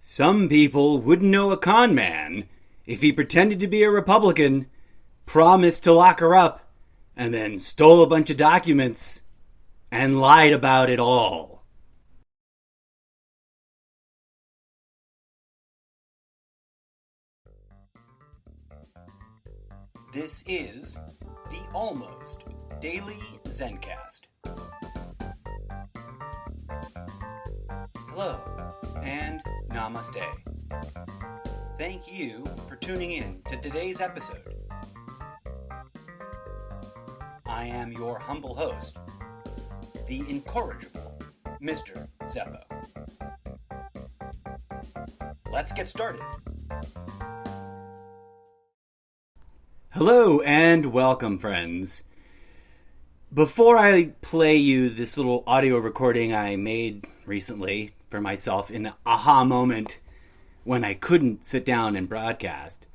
Some people wouldn't know a con man if he pretended to be a Republican, promised to lock her up, and then stole a bunch of documents and lied about it all. This is the Almost Daily Zencast. Hello, and namaste. Thank you for tuning in to today's episode. I am your humble host, the incorrigible Mr. Zeppo. Let's get started. Hello and welcome, friends. Before I play you this little audio recording I made recently for myself in an aha moment when I couldn't sit down and broadcast,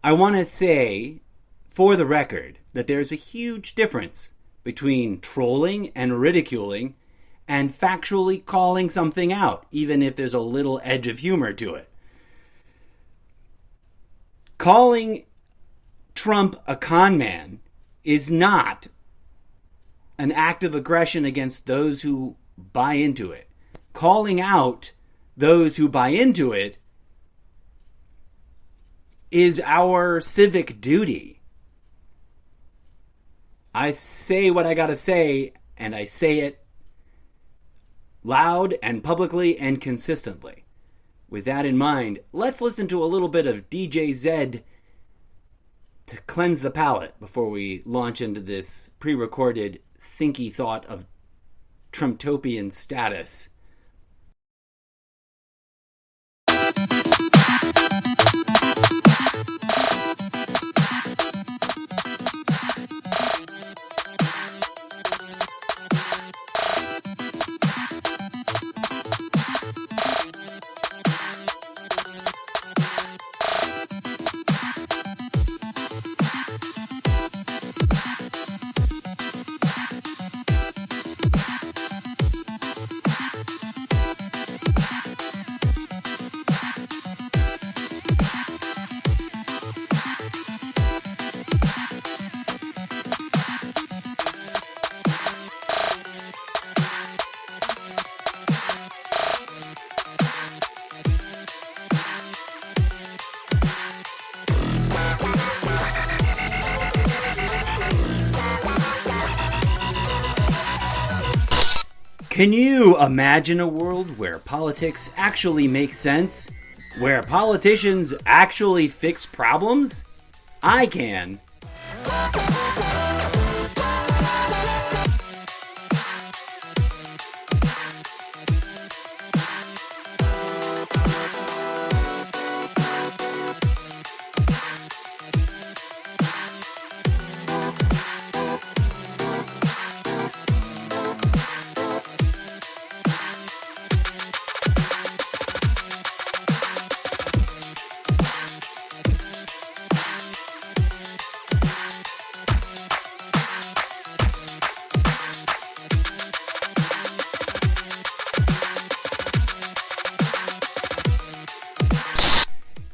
I want to say, for the record, that there's a huge difference between trolling and ridiculing and factually calling something out, even if there's a little edge of humor to it. Calling Trump a con man is not an act of aggression against those who buy into it. Calling out those who buy into it is our civic duty. I say what I gotta say, and I say it loud and publicly and consistently. With that in mind, let's listen to a little bit of DJ Zed to cleanse the palate before we launch into this pre-recorded thinky thought of Trumptopian status. Can you imagine a world where politics actually make sense? Where politicians actually fix problems? I can.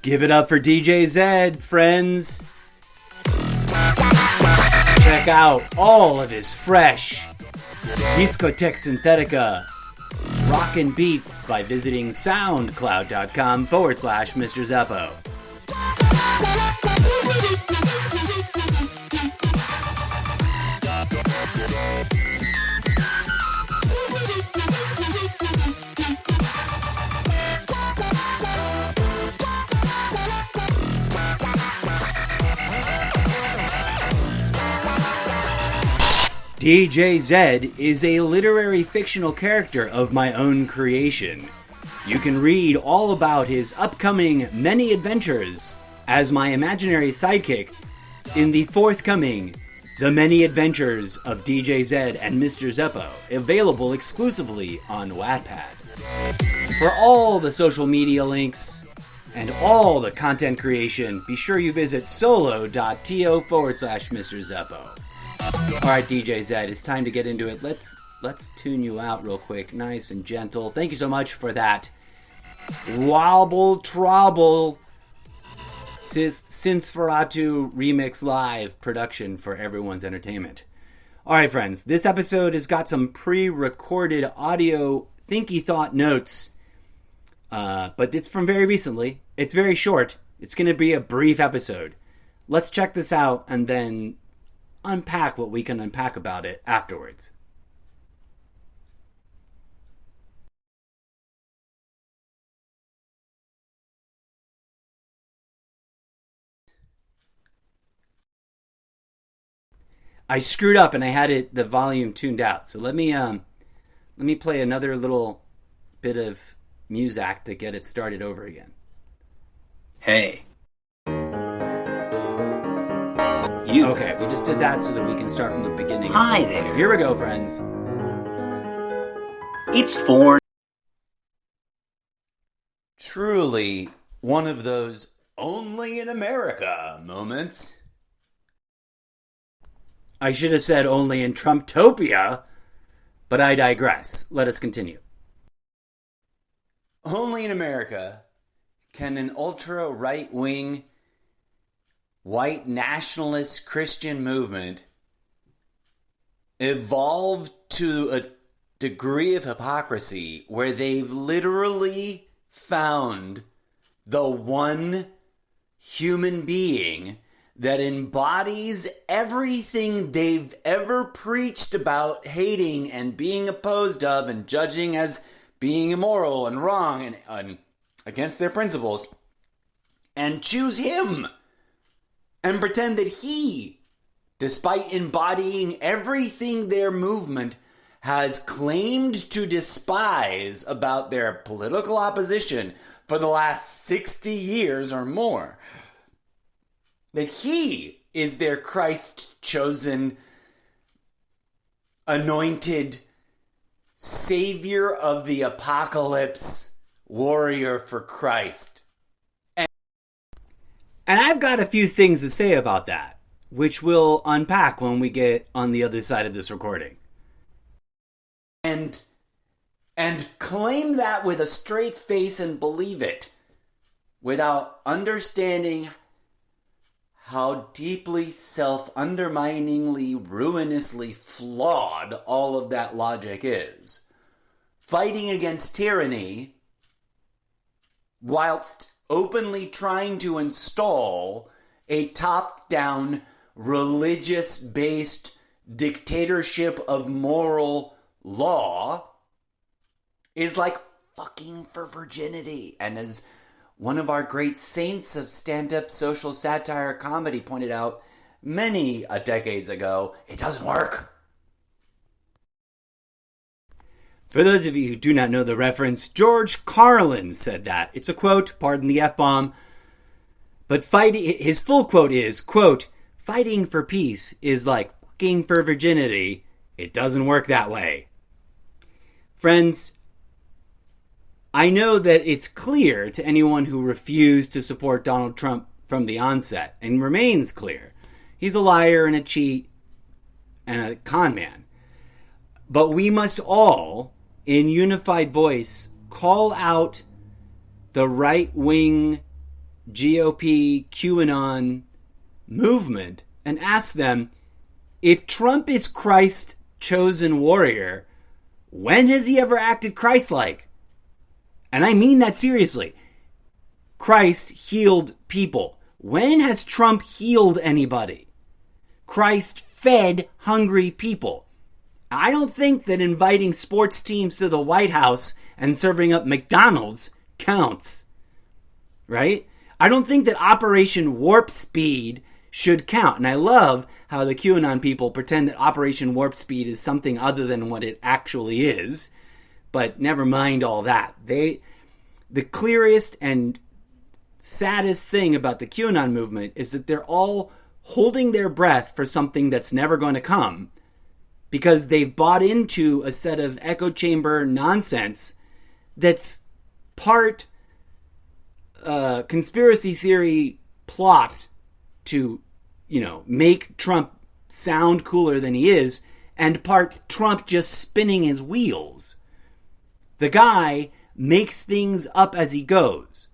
Give it up for DJ Zed, friends. Check out all of his fresh Discoteque Synthetica rockin' beats by visiting soundcloud.com/Mr. Zeppo. DJ Zed is a literary fictional character of my own creation. You can read all about his upcoming many adventures as my imaginary sidekick in the forthcoming The Many Adventures of DJ Zed and Mr. Zeppo, available exclusively on Wattpad. For all the social media links and all the content creation, be sure you visit solo.to/Mr. Zeppo. Alright, DJ Zed, it's time to get into it. Let's tune you out real quick, nice and gentle. Thank you so much for that Wobble Trouble Synthferatu Remix Live production for everyone's entertainment. Alright friends, this episode has got some pre-recorded audio thinky thought notes, but it's from very recently. It's very short. It's going to be a brief episode. Let's check this out and then unpack what we can unpack about it afterwards. I screwed up and I had the volume tuned out. So let me play another little bit of music to get it started over again. Hey. Okay, we just did that so that we can start from the beginning. Hi there. Here we go, friends. It's for Truly one of those only in America moments. I should have said only in Trumptopia, but I digress. Let us continue. Only in America can an ultra-right-wing white nationalist Christian movement evolve to a degree of hypocrisy where they've literally found the one human being that embodies everything they've ever preached about hating and being opposed of and judging as being immoral and wrong and against their principles, and choose him and pretend that he, despite embodying everything their movement has claimed to despise about their political opposition for the last 60 years or more, that he is their Christ-chosen, anointed savior of the apocalypse, warrior for Christ. And I've got a few things to say about that, which we'll unpack when we get on the other side of this recording. And claim that with a straight face and believe it, without understanding how deeply self-underminingly, ruinously flawed all of that logic is. Fighting against tyranny whilst openly trying to install a top-down, religious-based dictatorship of moral law is like fucking for virginity. And as one of our great saints of stand-up social satire comedy pointed out many decades ago, it doesn't work. For those of you who do not know the reference, George Carlin said that. It's a quote, pardon the F-bomb, but his full quote is, quote, fighting for peace is like fucking for virginity. It doesn't work that way. Friends, I know that it's clear to anyone who refused to support Donald Trump from the onset, and remains clear. He's a liar and a cheat and a con man. But we must all, in unified voice, call out the right-wing GOP QAnon movement and ask them, if Trump is Christ's chosen warrior, when has he ever acted Christ-like? And I mean that seriously. Christ healed people. When has Trump healed anybody? Christ fed hungry people. I don't think that inviting sports teams to the White House and serving up McDonald's counts. Right? I don't think that Operation Warp Speed should count. And I love how the QAnon people pretend that Operation Warp Speed is something other than what it actually is. But never mind all that. The clearest and saddest thing about the QAnon movement is that they're all holding their breath for something that's never going to come, because they've bought into a set of echo chamber nonsense that's part conspiracy theory plot to, make Trump sound cooler than he is, and part Trump just spinning his wheels. The guy makes things up as he goes.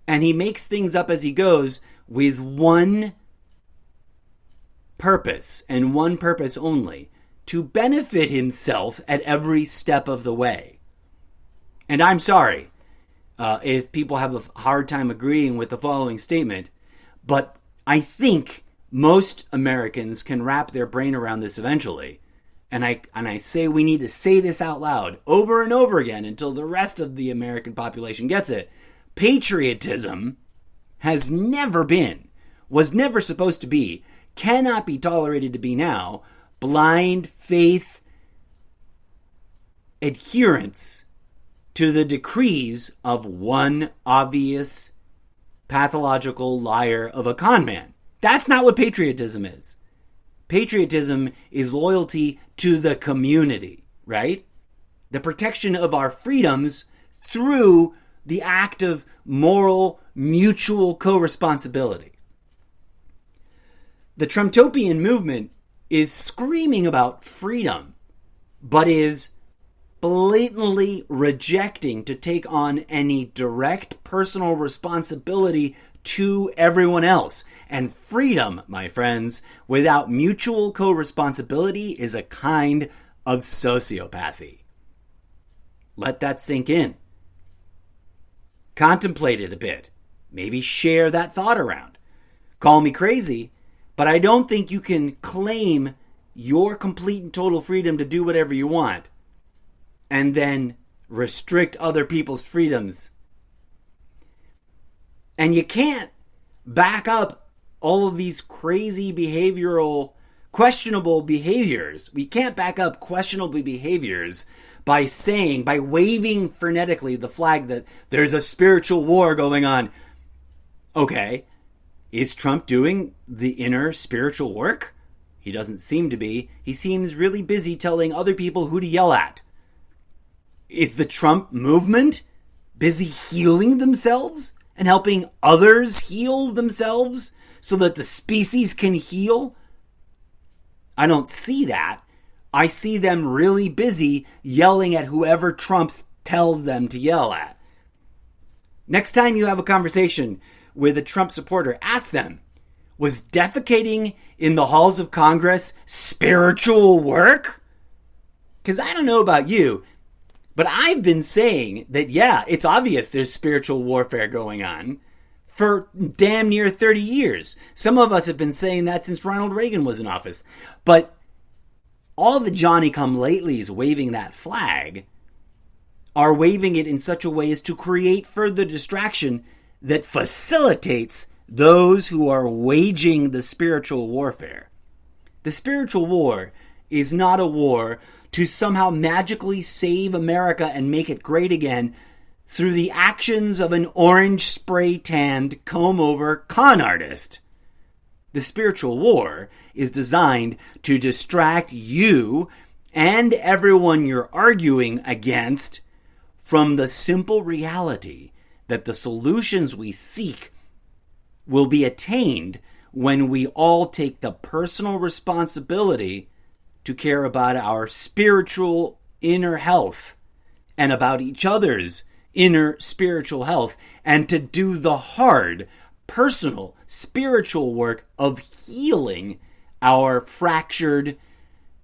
And he makes things up as he goes with one purpose, and one purpose only: to benefit himself at every step of the way. And I'm sorry if people have a hard time agreeing with the following statement, but I think most Americans can wrap their brain around this eventually. And I say we need to say this out loud over and over again until the rest of the American population gets it. Patriotism has never been, was never supposed to be, cannot be tolerated to be now, blind faith adherence to the decrees of one obvious pathological liar of a con man. That's not what patriotism is. Patriotism is loyalty to the community, right? The protection of our freedoms through the act of moral, mutual co-responsibility. The Trumptopian movement is screaming about freedom, but is blatantly rejecting to take on any direct personal responsibility to everyone else. And freedom, my friends, without mutual co-responsibility is a kind of sociopathy. Let that sink in. Contemplate it a bit. Maybe share that thought around. Call me crazy, but I don't think you can claim your complete and total freedom to do whatever you want and then restrict other people's freedoms. And you can't back up all of these crazy questionable behaviors. We can't back up questionable behaviors by waving frenetically the flag that there's a spiritual war going on. Okay, is Trump doing the inner spiritual work? He doesn't seem to be. He seems really busy telling other people who to yell at. Is the Trump movement busy healing themselves and helping others heal themselves so that the species can heal? I don't see that. I see them really busy yelling at whoever Trump tells them to yell at. Next time you have a conversation with a Trump supporter, ask them, was defecating in the halls of Congress spiritual work? Because I don't know about you, but I've been saying that, yeah, it's obvious there's spiritual warfare going on for damn near 30 years. Some of us have been saying that since Ronald Reagan was in office. But all the Johnny-come-latelys waving that flag are waving it in such a way as to create further distraction that facilitates those who are waging the spiritual warfare. The spiritual war is not a war to somehow magically save America and make it great again through the actions of an orange spray-tanned comb-over con artist. The spiritual war is designed to distract you and everyone you're arguing against from the simple reality that the solutions we seek will be attained when we all take the personal responsibility to care about our spiritual inner health and about each other's inner spiritual health, and to do the hard, personal, spiritual work of healing our fractured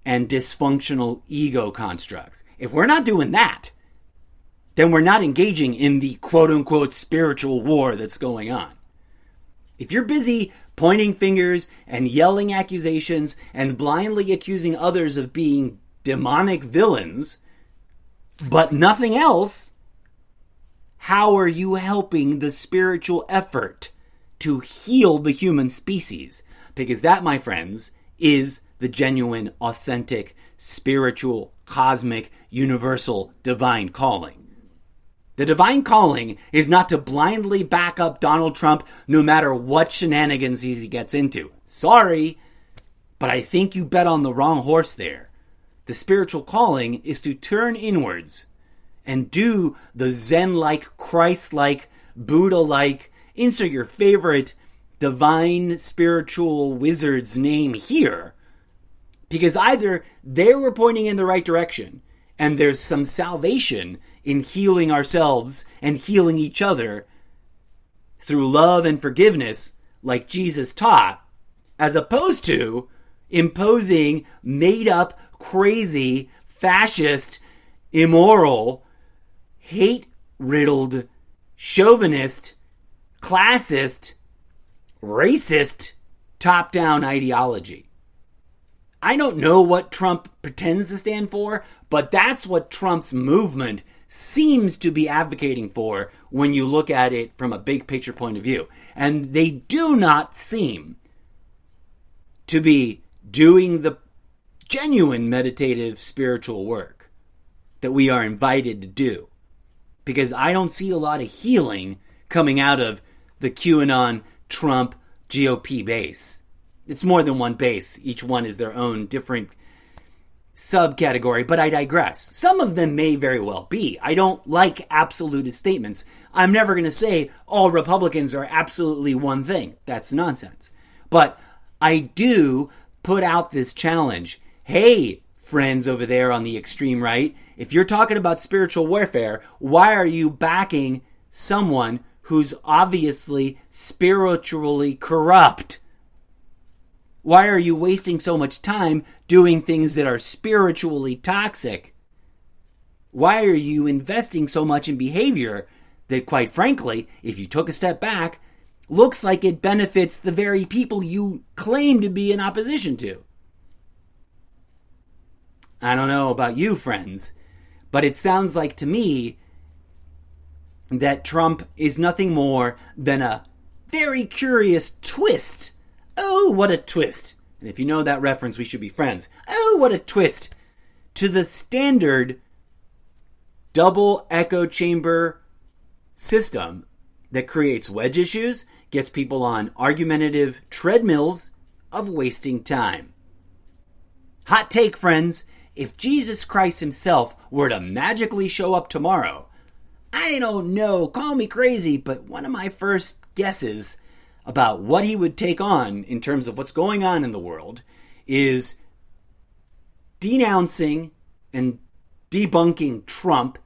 and dysfunctional ego constructs. If we're not doing that, then we're not engaging in the quote-unquote spiritual war that's going on. If you're busy pointing fingers and yelling accusations and blindly accusing others of being demonic villains, but nothing else, how are you helping the spiritual effort to heal the human species? Because that, my friends, is the genuine, authentic, spiritual, cosmic, universal, divine calling. The divine calling is not to blindly back up Donald Trump no matter what shenanigans he gets into. Sorry, but I think you bet on the wrong horse there. The spiritual calling is to turn inwards and do the Zen-like, Christ-like, Buddha-like, insert your favorite divine spiritual wizard's name here, because either they were pointing in the right direction And there's some salvation in healing ourselves and healing each other through love and forgiveness like Jesus taught, as opposed to imposing made-up, crazy, fascist, immoral, hate-riddled, chauvinist, classist, racist, top-down ideology. I don't know what Trump pretends to stand for, but that's what Trump's movement seems to be advocating for when you look at it from a big picture point of view. And they do not seem to be doing the genuine meditative spiritual work that we are invited to do. Because I don't see a lot of healing coming out of the QAnon Trump GOP base. It's more than one base. Each one is their own different subcategory, but I digress. Some of them may very well be. I don't like absolutist statements. I'm never going to say all Republicans are absolutely one thing. That's nonsense. But I do put out this challenge. Hey, friends over there on the extreme right, if you're talking about spiritual warfare, why are you backing someone who's obviously spiritually corrupt? Why are you wasting so much time doing things that are spiritually toxic? Why are you investing so much in behavior that, quite frankly, if you took a step back, looks like it benefits the very people you claim to be in opposition to? I don't know about you, friends, but it sounds like to me that Trump is nothing more than a very curious twist. Oh, what a twist. And if you know that reference, we should be friends. Oh, what a twist to the standard double echo chamber system that creates wedge issues, gets people on argumentative treadmills of wasting time. Hot take, friends. If Jesus Christ himself were to magically show up tomorrow, I don't know, call me crazy, but one of my first guesses about what he would take on in terms of what's going on in the world is denouncing and debunking Trump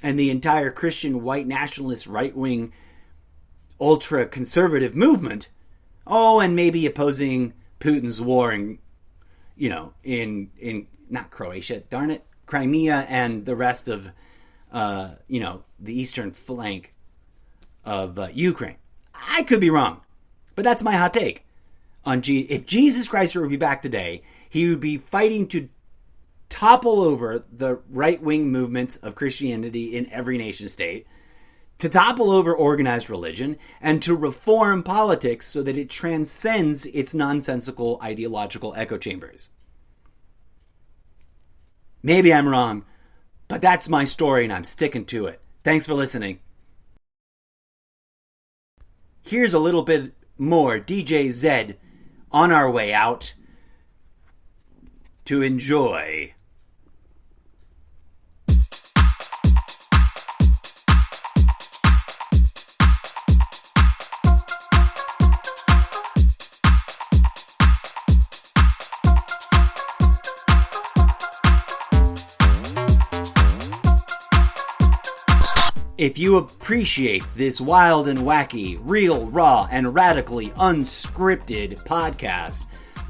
and the entire Christian white nationalist right-wing ultra-conservative movement. Oh, and maybe opposing Putin's war in not Croatia, darn it, Crimea and the rest of, the eastern flank of Ukraine. I could be wrong. But that's my hot take. If Jesus Christ were to be back today, he would be fighting to topple over the right-wing movements of Christianity in every nation state, to topple over organized religion, and to reform politics so that it transcends its nonsensical ideological echo chambers. Maybe I'm wrong, but that's my story and I'm sticking to it. Thanks for listening. Here's a little bit more DJ Zed on our way out to enjoy. If you appreciate this wild and wacky, real, raw, and radically unscripted podcast,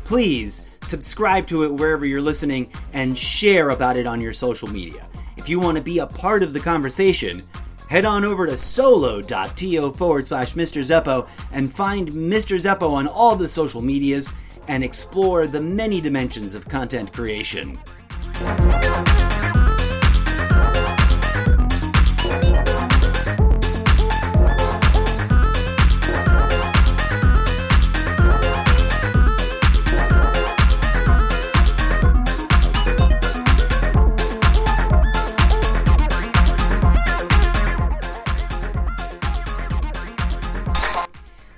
please subscribe to it wherever you're listening and share about it on your social media. If you want to be a part of the conversation, head on over to solo.to/Mr. Zeppo and find Mr. Zeppo on all the social medias and explore the many dimensions of content creation.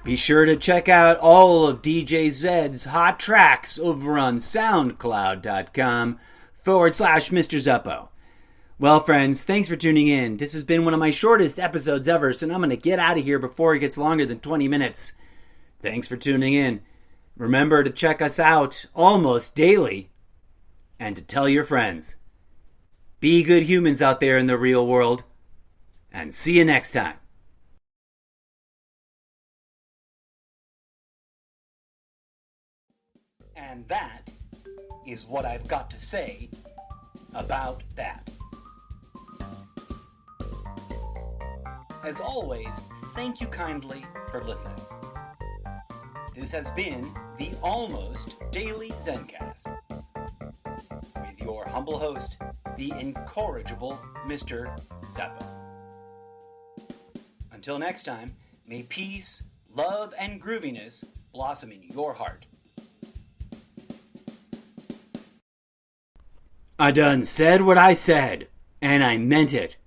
Be sure to check out all of DJ Zed's hot tracks over on soundcloud.com/Mr. Zeppo. Well, friends, thanks for tuning in. This has been one of my shortest episodes ever, so I'm going to get out of here before it gets longer than 20 minutes. Thanks for tuning in. Remember to check us out almost daily and to tell your friends. Be good humans out there in the real world. And see you next time. And that is what I've got to say about that. As always, thank you kindly for listening. This has been the Almost Daily Zencast with your humble host, the incorrigible Mr. Zappa. Until next time, may peace, love, and grooviness blossom in your heart. I done said what I said, and I meant it.